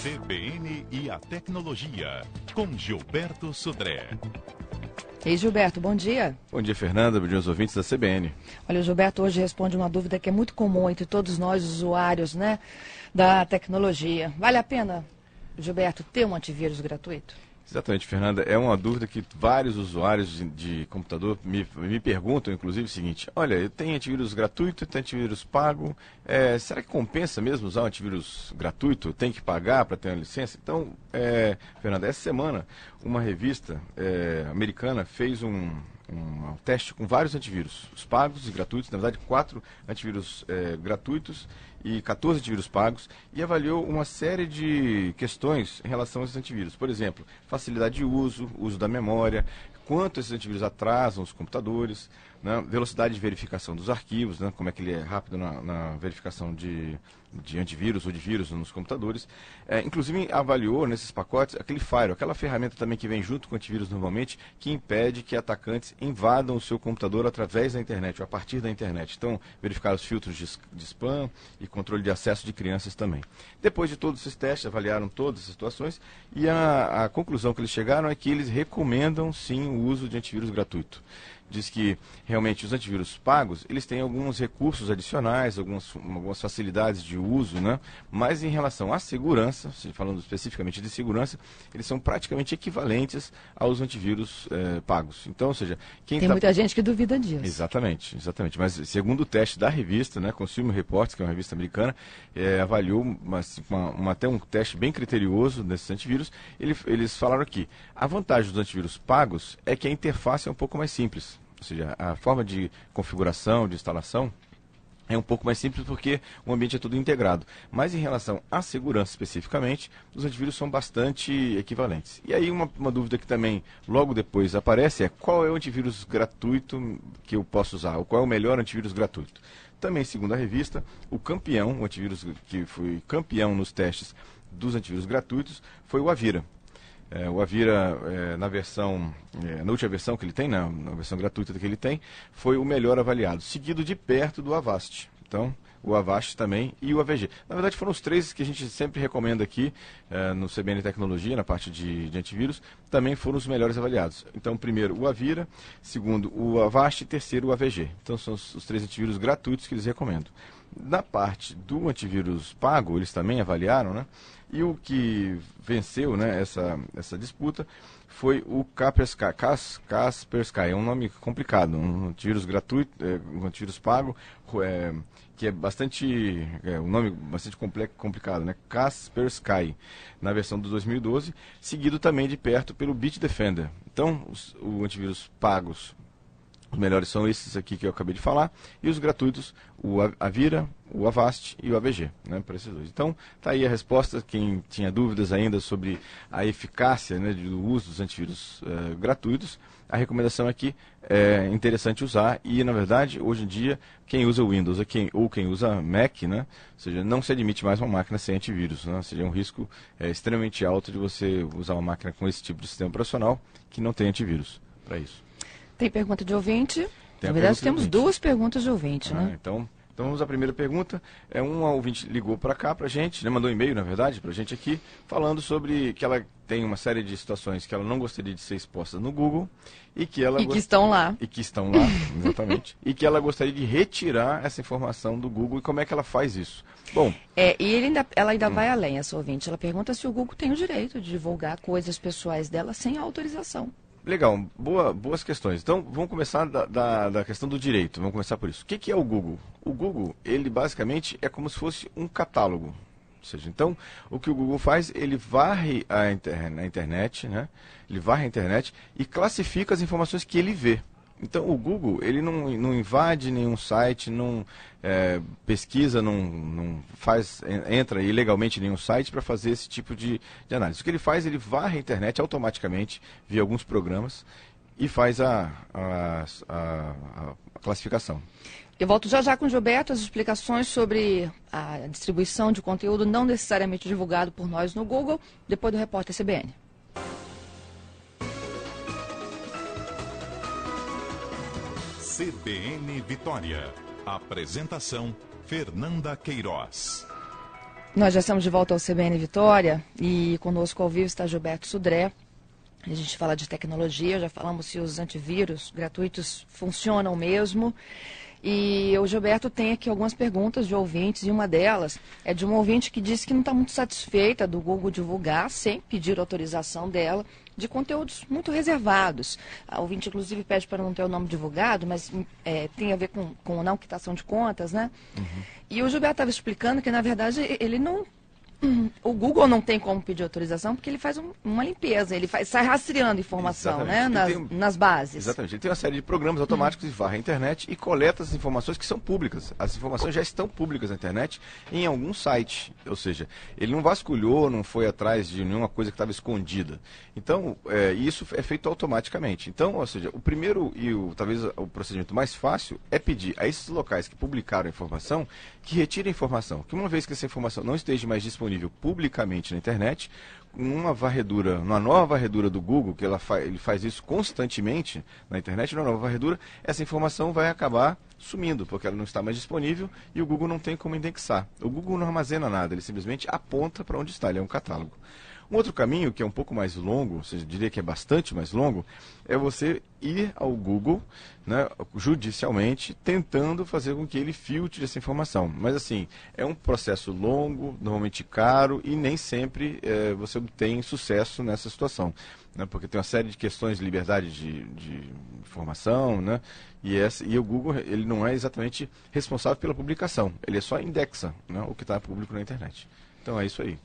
CBN e a tecnologia, com Gilberto Sudré. Ei, Gilberto, bom dia. Bom dia, Fernanda. Bom dia aos ouvintes da CBN. Olha, o Gilberto hoje responde uma dúvida que é muito comum entre todos nós, usuários, né, da tecnologia. Vale a pena, Gilberto, ter um antivírus gratuito? Exatamente, Fernanda. É uma dúvida que vários usuários de computador me perguntam, inclusive, o seguinte: olha, eu tenho antivírus gratuito, tenho antivírus pago, será que compensa mesmo usar um antivírus gratuito? Tem que pagar para ter uma licença? Então, Fernanda, essa semana uma revista americana fez um teste com vários antivírus, os pagos e gratuitos, na verdade 4 antivírus gratuitos e 14 antivírus pagos, e avaliou uma série de questões em relação a esses antivírus. Por exemplo, facilidade de uso da memória, quanto esses antivírus atrasam os computadores, né, velocidade de verificação dos arquivos, né, como é que ele é rápido na verificação de antivírus ou de vírus nos computadores. Inclusive avaliou nesses pacotes aquele firewall, aquela ferramenta também que vem junto com o antivírus normalmente, que impede que atacantes invadam o seu computador através da internet, ou a partir da internet. Então, verificar os filtros de spam e controle de acesso de crianças também. Depois de todos esses testes, avaliaram todas as situações, e a conclusão que eles chegaram é que eles recomendam sim o uso de antivírus gratuito. Diz que realmente os antivírus pagos, eles têm alguns recursos adicionais, algumas facilidades de uso, né? Mas em relação à segurança, falando especificamente de segurança, eles são praticamente equivalentes aos antivírus pagos. Então, ou seja, tem muita gente que duvida disso. Exatamente. Mas segundo o teste da revista, né, Consumer Reports, que é uma revista americana, avaliou até um teste bem criterioso desses antivírus. Eles falaram aqui: a vantagem dos antivírus pagos é que a interface é um pouco mais simples. Ou seja, a forma de configuração, de instalação, é um pouco mais simples porque o ambiente é tudo integrado. Mas em relação à segurança especificamente, os antivírus são bastante equivalentes. E aí uma dúvida que também logo depois aparece é: qual é o antivírus gratuito que eu posso usar? Ou qual é o melhor antivírus gratuito? Também, segundo a revista, o antivírus que foi campeão nos testes dos antivírus gratuitos foi o Avira. O Avira, na última versão que ele tem, na versão gratuita que ele tem, foi o melhor avaliado, seguido de perto do Avast. Então, o Avast também e o AVG. Na verdade, foram os três que a gente sempre recomenda aqui no CBN Tecnologia, na parte de antivírus, também foram os melhores avaliados. Então, primeiro o Avira, segundo o Avast e terceiro o AVG. Então, são os três antivírus gratuitos que eles recomendam. Na parte do antivírus pago, eles também avaliaram, né? E o que venceu, né, essa disputa foi o Kaspersky. É um nome complicado, um antivírus gratuito, um antivírus pago, que é um nome bastante complicado, né? Kaspersky, na versão de 2012, seguido também de perto pelo Bitdefender. Então, os antivírus pagos, os melhores são esses aqui que eu acabei de falar, e os gratuitos, o Avira, o Avast e o AVG, né, para esses dois. Então, está aí a resposta. Quem tinha dúvidas ainda sobre a eficácia, né, do uso dos antivírus gratuitos, a recomendação aqui é interessante usar, e, na verdade, hoje em dia, quem usa Windows ou quem usa Mac, né, ou seja, não se admite mais uma máquina sem antivírus, né, ou seja, é um risco extremamente alto de você usar uma máquina com esse tipo de sistema operacional que não tem antivírus para isso. Tem pergunta de ouvinte? Na verdade, temos duas perguntas de ouvinte, né? Então vamos à primeira pergunta. Um ouvinte ligou para cá, para a gente, né, mandou um e-mail, na verdade, para a gente aqui, falando sobre que ela tem uma série de situações que ela não gostaria de ser exposta no Google e que estão lá. E que estão lá, exatamente. E que ela gostaria de retirar essa informação do Google. E como é que ela faz isso? Bom... ela ainda vai além, essa ouvinte. Ela pergunta se o Google tem o direito de divulgar coisas pessoais dela sem autorização. Legal, boas questões. Então, vamos começar da questão do direito. Vamos começar por isso. O que é o Google? O Google, ele basicamente é como se fosse um catálogo. Ou seja, então, o que o Google faz, ele varre a internet, né? Ele varre a internet e classifica as informações que ele vê. Então, o Google, ele não invade nenhum site, não pesquisa, não entra ilegalmente em nenhum site para fazer esse tipo de análise. O que ele faz, ele varre a internet automaticamente via alguns programas e faz a classificação. Eu volto já com o Gilberto, as explicações sobre a distribuição de conteúdo não necessariamente divulgado por nós no Google, depois do repórter CBN. CBN Vitória. Apresentação: Fernanda Queiroz. Nós já estamos de volta ao CBN Vitória e conosco ao vivo está Gilberto Sudré. A gente fala de tecnologia, já falamos se os antivírus gratuitos funcionam mesmo. E o Gilberto tem aqui algumas perguntas de ouvintes, e uma delas é de um ouvinte que disse que não está muito satisfeita do Google divulgar, sem pedir autorização dela, de conteúdos muito reservados. A ouvinte, inclusive, pede para não ter o nome divulgado, mas tem a ver com não quitação de contas, né? Uhum. E o Gilberto estava explicando que, na verdade, ele não... O Google não tem como pedir autorização porque ele faz uma limpeza, ele sai rastreando informação, né, nas bases. Exatamente, ele tem uma série de programas automáticos e varre a internet e coleta as informações que são públicas. As informações já estão públicas na internet em algum site, ou seja, ele não vasculhou, não foi atrás de nenhuma coisa que estava escondida. Então, isso é feito automaticamente. Então, ou seja, o primeiro e talvez o procedimento mais fácil é pedir a esses locais que publicaram a informação que retirem a informação, que uma vez que essa informação não esteja mais disponível publicamente na internet, uma nova varredura do Google, que ele faz isso constantemente na internet, numa nova varredura, essa informação vai acabar sumindo, porque ela não está mais disponível e o Google não tem como indexar. O Google não armazena nada, ele simplesmente aponta para onde está, ele é um catálogo. Um outro caminho, que é um pouco mais longo, ou seja, diria que é bastante mais longo, é você ir ao Google, né, judicialmente, tentando fazer com que ele filtre essa informação. Mas, assim, é um processo longo, normalmente caro, e nem sempre você obtém sucesso nessa situação, né, porque tem uma série de questões de liberdade de informação, né, e o Google ele não é exatamente responsável pela publicação, ele só indexa, né, o que está público na internet. Então, é isso aí.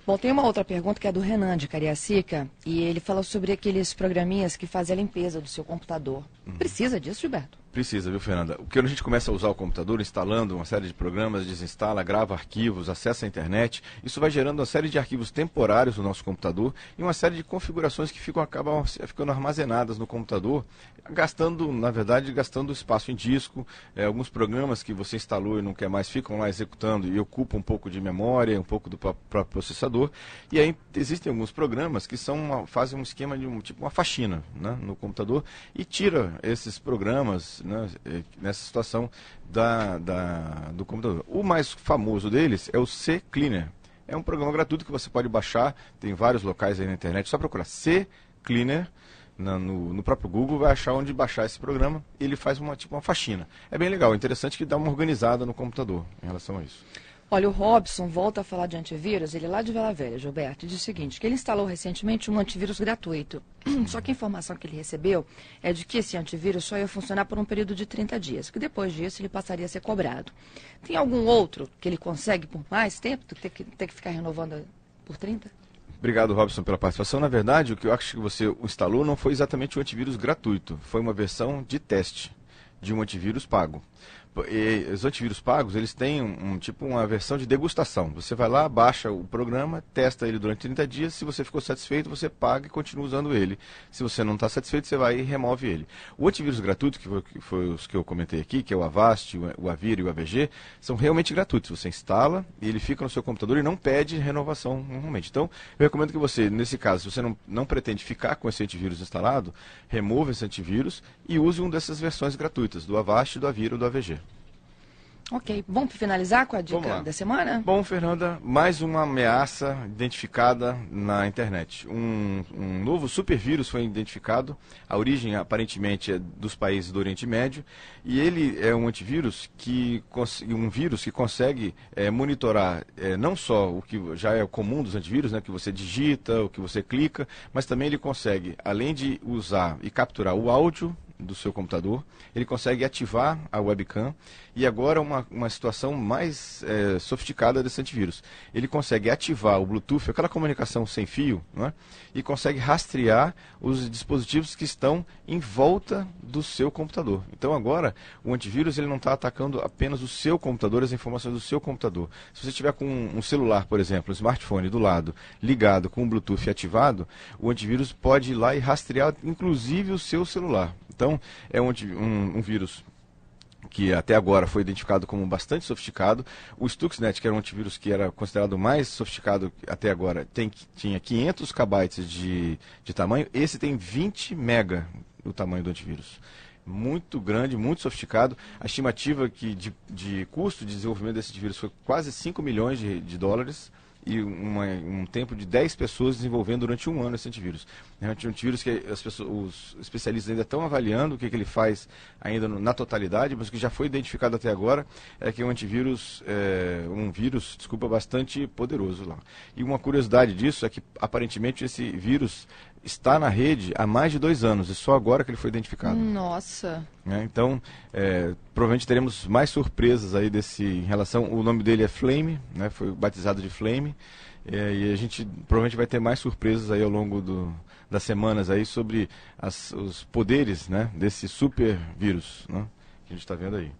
Bom, tem uma outra pergunta que é do Renan de Cariacica, e ele fala sobre aqueles programinhas que fazem a limpeza do seu computador. Precisa disso, Gilberto? Precisa, viu, Fernanda? Porque quando a gente começa a usar o computador, instalando uma série de programas, desinstala, grava arquivos, acessa a internet, isso vai gerando uma série de arquivos temporários no nosso computador e uma série de configurações que acabam ficando armazenadas no computador, gastando espaço em disco. Alguns programas que você instalou e não quer mais ficam lá executando e ocupam um pouco de memória, um pouco do próprio processador. E aí existem alguns programas que fazem um esquema de uma faxina, né, no computador e tira esses programas, né, nessa situação do computador. O mais famoso deles é o CCleaner. É um programa gratuito que você pode baixar, tem vários locais aí na internet, só procurar CCleaner no próprio Google, vai achar onde baixar esse programa e ele faz uma faxina. É bem legal, é interessante que dá uma organizada no computador em relação a isso. Olha, o Robson volta a falar de antivírus, ele é lá de Vila Velha, Gilberto, e diz o seguinte, que ele instalou recentemente um antivírus gratuito. Só que a informação que ele recebeu é de que esse antivírus só ia funcionar por um período de 30 dias, que depois disso ele passaria a ser cobrado. Tem algum outro que ele consegue por mais tempo, ter que ficar renovando por 30? Obrigado, Robson, pela participação. Na verdade, o que eu acho que você instalou não foi exatamente um antivírus gratuito, foi uma versão de teste de um antivírus pago. E os antivírus pagos, eles têm uma versão de degustação. Você vai lá, baixa o programa, testa ele durante 30 dias. Se você ficou satisfeito, você paga e continua usando ele. Se você não está satisfeito, você vai e remove ele. O antivírus gratuito, que foi os que eu comentei aqui, que é o Avast, o Avir e o AVG, são realmente gratuitos. Você instala e ele fica no seu computador e não pede renovação normalmente. Então, eu recomendo que você, nesse caso, se você não pretende ficar com esse antivírus instalado, remova esse antivírus e use uma dessas versões gratuitas, do Avast, do Avir ou do AVG. Ok, vamos finalizar com a dica da semana? Bom, Fernanda, mais uma ameaça identificada na internet. Um novo supervírus foi identificado, a origem aparentemente é dos países do Oriente Médio, e ele é um antivírus um vírus que consegue monitorar não só o que já é comum dos antivírus, né, que você digita, o que você clica, mas também ele consegue, além de usar e capturar o áudio do seu computador, ele consegue ativar a webcam e agora uma situação mais sofisticada desse antivírus. Ele consegue ativar o Bluetooth, aquela comunicação sem fio, né, e consegue rastrear os dispositivos que estão em volta do seu computador. Então agora o antivírus ele não está atacando apenas o seu computador, as informações do seu computador. Se você estiver com um celular, por exemplo, um smartphone do lado, ligado com o Bluetooth ativado, o antivírus pode ir lá e rastrear inclusive o seu celular. Então, é um vírus que até agora foi identificado como bastante sofisticado. O Stuxnet, que era um antivírus que era considerado mais sofisticado até agora, tinha 500 KB de tamanho. Esse tem 20 MB o tamanho do antivírus. muito grande, muito sofisticado. A estimativa de custo de desenvolvimento desse vírus foi quase 5 milhões de dólares e um tempo de 10 pessoas desenvolvendo durante um ano esse antivírus. É um antivírus que os especialistas ainda estão avaliando o que ele faz ainda na totalidade, mas o que já foi identificado até agora é que é um antivírus, bastante poderoso lá. E uma curiosidade disso é que aparentemente esse vírus está na rede há mais de 2 anos, e só agora que ele foi identificado. Nossa! Então, provavelmente teremos mais surpresas aí em relação, o nome dele é Flame, né, foi batizado de Flame, e a gente provavelmente vai ter mais surpresas aí ao longo das semanas aí sobre os poderes, né, desse super vírus, né, que a gente está vendo aí.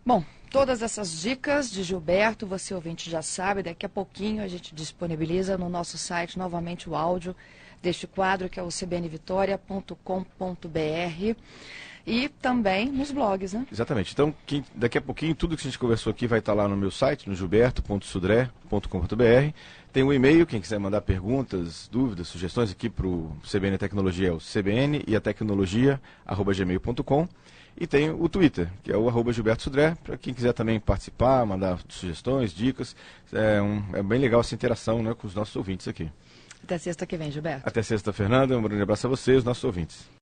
Bom, todas essas dicas de Gilberto, você ouvinte já sabe, daqui a pouquinho a gente disponibiliza no nosso site novamente o áudio deste quadro, que é o cbnvitoria.com.br, e também nos blogs, né? Exatamente. Então, daqui a pouquinho, tudo que a gente conversou aqui vai estar lá no meu site, no gilberto.sudré.com.br. Tem um e-mail, quem quiser mandar perguntas, dúvidas, sugestões aqui para o CBN Tecnologia, é o cbn e a tecnologia@gmail.com. E tem o Twitter, que é o @GilbertoSudré, para quem quiser também participar, mandar sugestões, dicas. É bem legal essa interação, né, com os nossos ouvintes aqui. Até sexta que vem, Gilberto. Até sexta, Fernanda. Um grande abraço a vocês, nossos ouvintes.